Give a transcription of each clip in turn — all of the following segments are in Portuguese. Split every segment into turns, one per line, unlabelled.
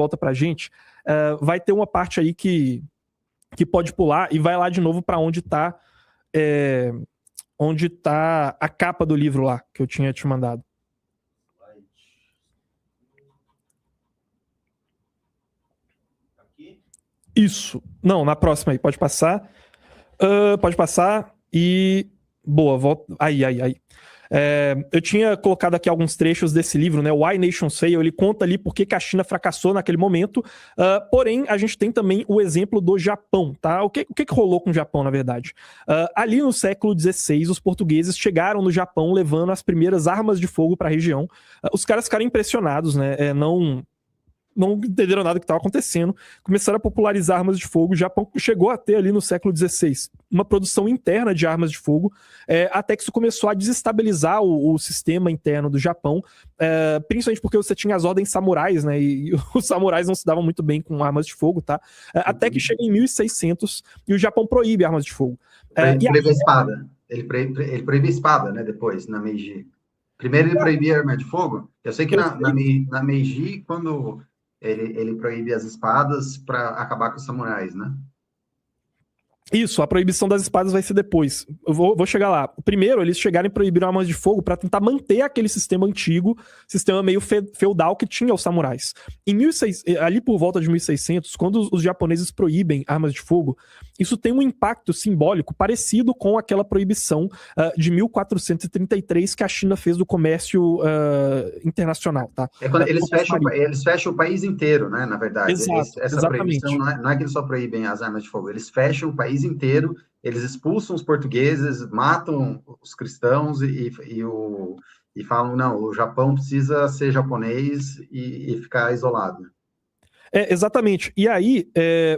volta pra gente, vai ter uma parte aí que pode pular e vai lá de novo pra onde tá a capa do livro lá, que eu tinha te mandado. Isso. Não, na próxima aí, pode passar. Pode passar e... Boa, volta... Aí. Eu tinha colocado aqui alguns trechos desse livro, né? Why Nations Fail. Ele conta ali por que a China fracassou naquele momento. Porém, a gente tem também o exemplo do Japão, tá? O que rolou com o Japão, na verdade? Ali no século XVI, os portugueses chegaram no Japão levando as primeiras armas de fogo para a região. Os caras ficaram impressionados, né? Não entenderam nada do que estava acontecendo, começaram a popularizar armas de fogo. O Japão chegou a ter ali no século XVI uma produção interna de armas de fogo, até que isso começou a desestabilizar o sistema interno do Japão, principalmente porque você tinha as ordens samurais, né, e os samurais não se davam muito bem com armas de fogo, tá? Até que chega em 1600 e o Japão proíbe armas de fogo.
Ele proíbe a espada. Ele proíbe a espada, né, depois, na Meiji. Primeiro ele proibia a arma de fogo. Eu sei que na Meiji, quando... Ele proíbe as espadas para acabar com os samurais, né?
Isso, a proibição das espadas vai ser depois. Eu vou chegar lá. Primeiro, eles chegaram e proibiram armas de fogo para tentar manter aquele sistema antigo, sistema meio feudal que tinha os samurais. Ali por volta de 1600, quando os japoneses proíbem armas de fogo, isso tem um impacto simbólico parecido com aquela proibição de 1433 que a China fez do comércio internacional, tá?
Quando eles fecham o país inteiro, né, na verdade.
Exato,
essa
exatamente.
proibição não é que eles só proíbem as armas de fogo, eles fecham o país inteiro, eles expulsam os portugueses, matam os cristãos e falam, não, o Japão precisa ser japonês e ficar isolado.
Exatamente. E aí,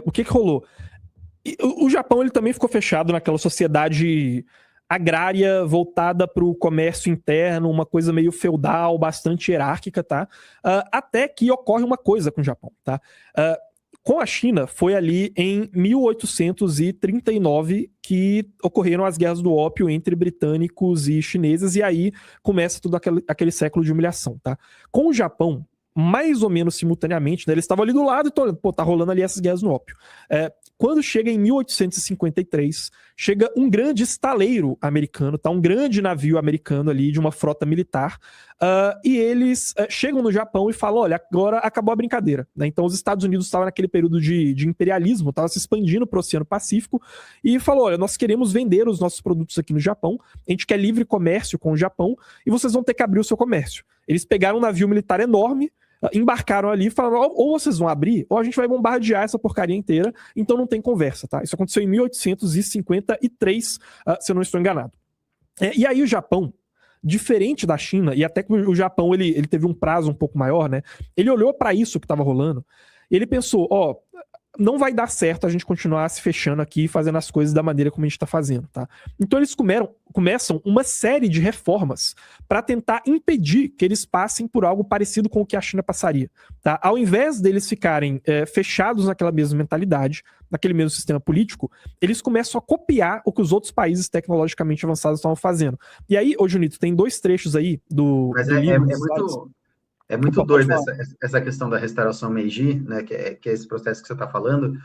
o que rolou? O Japão ele também ficou fechado naquela sociedade agrária voltada para o comércio interno, uma coisa meio feudal, bastante hierárquica, tá? Até que ocorre uma coisa com o Japão, tá? Com a China, foi ali em 1839 que ocorreram as guerras do ópio entre britânicos e chineses, e aí começa todo aquele século de humilhação, tá? Com o Japão, mais ou menos simultaneamente, né, eles estavam ali do lado e tá rolando ali essas guerras no ópio. Quando chega em 1853, chega um grande estaleiro americano, tá? Um grande navio americano ali de uma frota militar, e eles chegam no Japão e falam, olha, agora acabou a brincadeira, né? Então os Estados Unidos estavam naquele período de imperialismo, estava se expandindo para o Oceano Pacífico, e falou, olha, nós queremos vender os nossos produtos aqui no Japão, a gente quer livre comércio com o Japão, e vocês vão ter que abrir o seu comércio. Eles pegaram um navio militar enorme, embarcaram ali e falaram, ou vocês vão abrir, ou a gente vai bombardear essa porcaria inteira, então não tem conversa, tá? Isso aconteceu em 1853, se eu não estou enganado. E aí o Japão, diferente da China, e até que o Japão ele teve um prazo um pouco maior, né? Ele olhou para isso que estava rolando, e ele pensou, não vai dar certo a gente continuar se fechando aqui e fazendo as coisas da maneira como a gente está fazendo, tá? Então eles começam uma série de reformas para tentar impedir que eles passem por algo parecido com o que a China passaria, tá? Ao invés deles ficarem fechados naquela mesma mentalidade, naquele mesmo sistema político, eles começam a copiar o que os outros países tecnologicamente avançados estavam fazendo. E aí, ô Junito, tem dois trechos aí do livro.
É muito doido essa questão da restauração Meiji, né, que é esse processo que você está falando,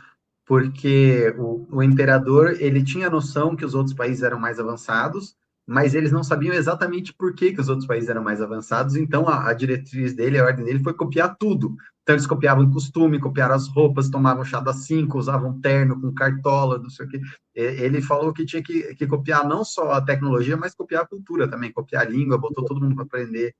porque o imperador, ele tinha noção que os outros países eram mais avançados, mas eles não sabiam exatamente por que os outros países eram mais avançados, então a diretriz dele, a ordem dele foi copiar tudo. Então eles copiavam costume, copiaram as roupas, tomavam chá das 5, usavam terno com cartola, não sei o quê. Ele falou que tinha que copiar não só a tecnologia, mas copiar a cultura também, copiar a língua, botou todo mundo para aprender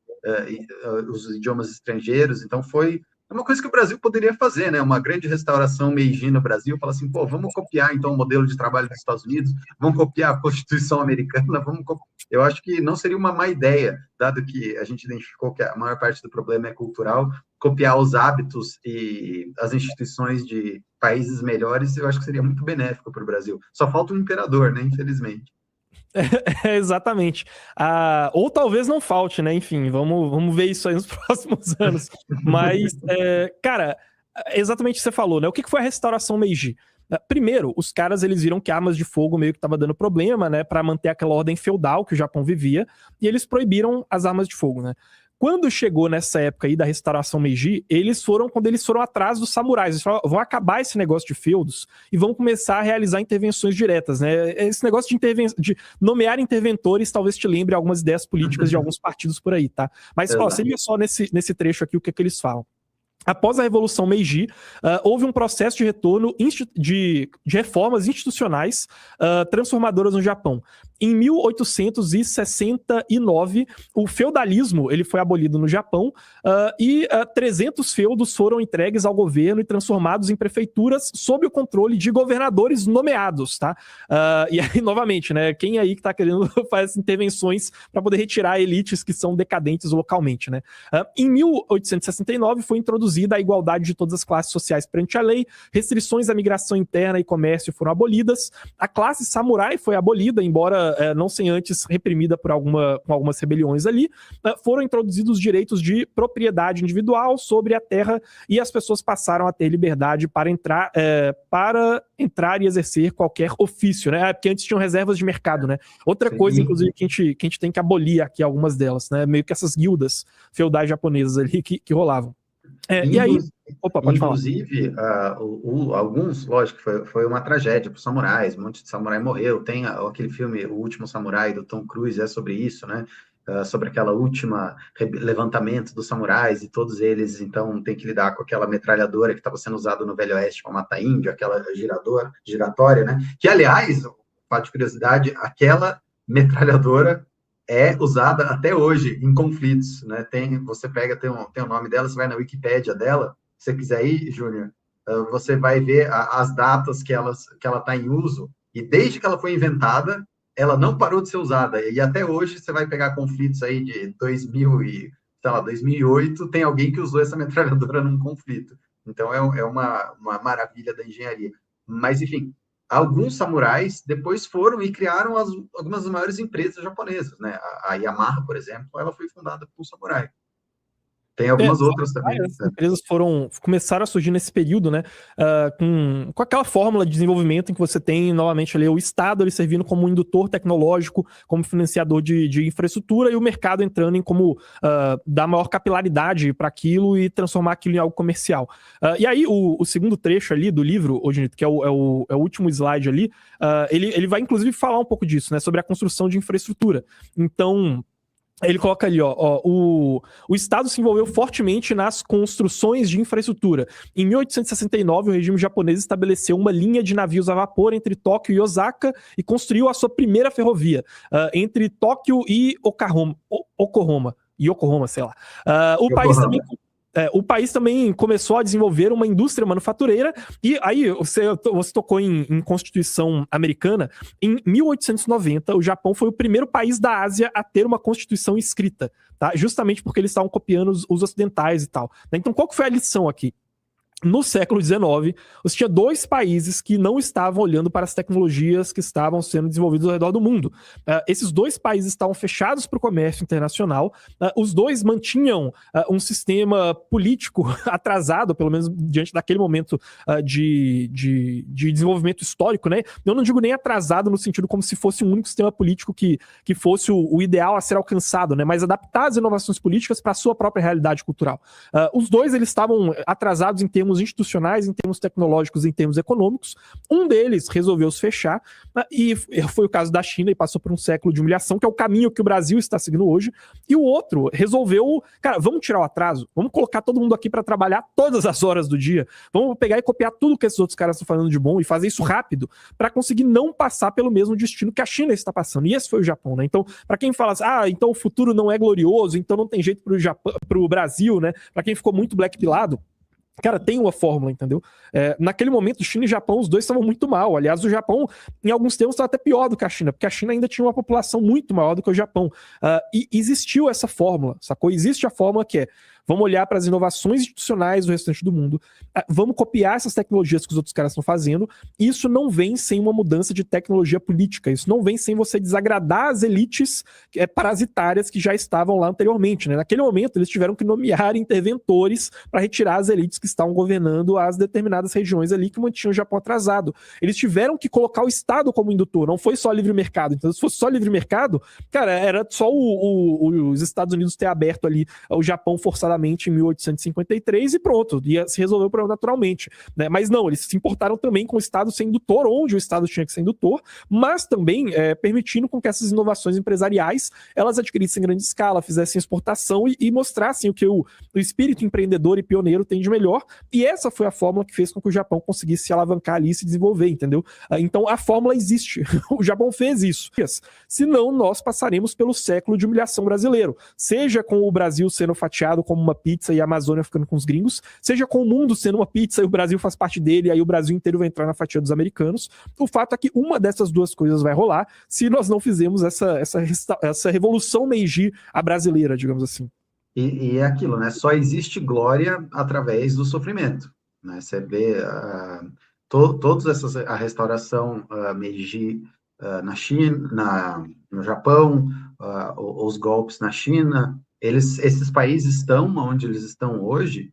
os idiomas estrangeiros, então é uma coisa que o Brasil poderia fazer, né? Uma grande restauração Meiji no Brasil, falar assim, vamos copiar então o modelo de trabalho dos Estados Unidos, vamos copiar a Constituição americana, eu acho que não seria uma má ideia, dado que a gente identificou que a maior parte do problema é cultural, copiar os hábitos e as instituições de países melhores, eu acho que seria muito benéfico para o Brasil. Só falta um imperador, né? Infelizmente.
Exatamente. Ou talvez não falte, né? Enfim, vamos ver isso aí nos próximos anos. Mas, cara, exatamente o que você falou, né? O que foi a restauração Meiji? Primeiro, os caras eles viram que armas de fogo meio que estava dando problema, né? Para manter aquela ordem feudal que o Japão vivia, e eles proibiram as armas de fogo, né? Quando chegou nessa época aí da restauração Meiji, quando eles foram atrás dos samurais, eles falaram, vão acabar esse negócio de feudos e vão começar a realizar intervenções diretas, né? Esse negócio de nomear interventores talvez te lembre algumas ideias políticas de alguns partidos por aí, tá? Mas, ó, você vê só nesse trecho aqui o que eles falam. Após a Revolução Meiji, houve um processo de retorno de reformas institucionais transformadoras no Japão. Em 1869, o feudalismo ele foi abolido no Japão e 300 feudos foram entregues ao governo e transformados em prefeituras sob o controle de governadores nomeados, tá? E aí, novamente, né, quem aí que tá querendo fazer intervenções para poder retirar elites que são decadentes localmente, né? Em 1869 foi introduzida a igualdade de todas as classes sociais perante a lei, restrições à migração interna e comércio foram abolidas, a classe samurai foi abolida, embora não sem antes reprimida por algumas rebeliões ali, foram introduzidos os direitos de propriedade individual sobre a terra e as pessoas passaram a ter liberdade para entrar e exercer qualquer ofício, né? Porque antes tinham reservas de mercado, né? Outra coisa, inclusive, que a gente tem que abolir aqui algumas delas, né? Meio que essas guildas feudais japonesas ali que rolavam. E aí... Opa, pode
inclusive, alguns, lógico, foi uma tragédia para os samurais, um monte de samurai morreu. Tem aquele filme, O Último Samurai, do Tom Cruise, é sobre isso, né? Sobre aquela última levantamento dos samurais, e todos eles, então, tem que lidar com aquela metralhadora que estava sendo usada no Velho Oeste para matar índio, aquela giratória, né? Que, aliás, fato de curiosidade, aquela metralhadora é usada até hoje em conflitos, né? Você pega, tem o nome dela, você vai na Wikipédia dela, se você quiser ir, Júnior, você vai ver as datas que ela está em uso, e desde que ela foi inventada, ela não parou de ser usada, e até hoje você vai pegar conflitos aí de 2008, tem alguém que usou essa metralhadora num conflito. Então, é uma maravilha da engenharia. Mas, enfim, alguns samurais depois foram e criaram algumas das maiores empresas japonesas, né? A Yamaha, por exemplo, ela foi fundada por um samurai. Tem algumas outras também.
As empresas começaram a surgir nesse período, né? Com aquela fórmula de desenvolvimento em que você tem, novamente, ali, o Estado ele servindo como um indutor tecnológico, como financiador de infraestrutura, e o mercado entrando em como dar maior capilaridade para aquilo e transformar aquilo em algo comercial. E aí, o segundo trecho ali do livro, Genito, que é o último slide ali, ele vai, inclusive, falar um pouco disso, né? Sobre a construção de infraestrutura. Então... Ele coloca ali, o Estado se envolveu fortemente nas construções de infraestrutura. Em 1869, o regime japonês estabeleceu uma linha de navios a vapor entre Tóquio e Osaka e construiu a sua primeira ferrovia entre Tóquio e Yokohama, sei lá. O país também começou a desenvolver uma indústria manufatureira, e aí você tocou em Constituição americana. Em 1890, o Japão foi o primeiro país da Ásia a ter uma Constituição escrita, tá? Justamente porque eles estavam copiando os ocidentais e tal. Então, qual que foi a lição aqui? No século XIX, você tinha dois países que não estavam olhando para as tecnologias que estavam sendo desenvolvidas ao redor do mundo. Esses dois países estavam fechados para o comércio internacional, os dois mantinham um sistema político atrasado, pelo menos diante daquele momento de desenvolvimento histórico, né? Eu não digo nem atrasado no sentido como se fosse um único sistema político que fosse o ideal a ser alcançado, né? Mas adaptar as inovações políticas para a sua própria realidade cultural. Os dois eles estavam atrasados em termos institucionais, em termos tecnológicos, em termos econômicos. Um deles resolveu se fechar, e foi o caso da China, e passou por um século de humilhação, que é o caminho que o Brasil está seguindo hoje, e o outro resolveu, cara, vamos tirar o atraso, vamos colocar todo mundo aqui para trabalhar todas as horas do dia, vamos pegar e copiar tudo que esses outros caras estão falando de bom e fazer isso rápido, para conseguir não passar pelo mesmo destino que a China está passando, e esse foi o Japão, né? Então, para quem fala assim, então o futuro não é glorioso, então não tem jeito pro Brasil, né? Para quem ficou muito black-pilado, cara, tem uma fórmula, entendeu? Naquele momento, China e Japão, os dois estavam muito mal. Aliás, o Japão, em alguns termos, estava até pior do que a China, porque a China ainda tinha uma população muito maior do que o Japão. E existiu essa fórmula, sacou? Existe a fórmula que é, vamos olhar para as inovações institucionais do restante do mundo, vamos copiar essas tecnologias que os outros caras estão fazendo. Isso não vem sem uma mudança de tecnologia política, isso não vem sem você desagradar as elites parasitárias que já estavam lá anteriormente, né? Naquele momento, eles tiveram que nomear interventores para retirar as elites que estavam governando as determinadas regiões ali que mantinham o Japão atrasado. Eles tiveram que colocar o Estado como indutor, não foi só livre mercado. Então, se fosse só livre mercado, cara, era só os Estados Unidos ter aberto ali o Japão forçadamente em 1853 e pronto, ia se resolver o problema naturalmente, né? Mas não, eles se importaram também com o Estado ser indutor, onde o Estado tinha que ser indutor, mas também permitindo com que essas inovações empresariais elas adquirissem em grande escala, fizessem exportação e mostrassem o que o espírito empreendedor e pioneiro tem de melhor, e essa foi a fórmula que fez com que o Japão conseguisse se alavancar ali e se desenvolver, entendeu? Então a fórmula existe, o Japão fez isso, senão nós passaremos pelo século de humilhação brasileiro, seja com o Brasil sendo fatiado como uma pizza e a Amazônia ficando com os gringos, seja com o mundo sendo uma pizza e o Brasil faz parte dele, e aí o Brasil inteiro vai entrar na fatia dos americanos. O fato é que uma dessas duas coisas vai rolar se nós não fizermos essa revolução Meiji a brasileira, digamos assim.
E é aquilo, né? Só existe glória através do sofrimento, né? Você vê todas essas, a restauração Meiji na China, no Japão, os golpes na China, esses países estão onde eles estão hoje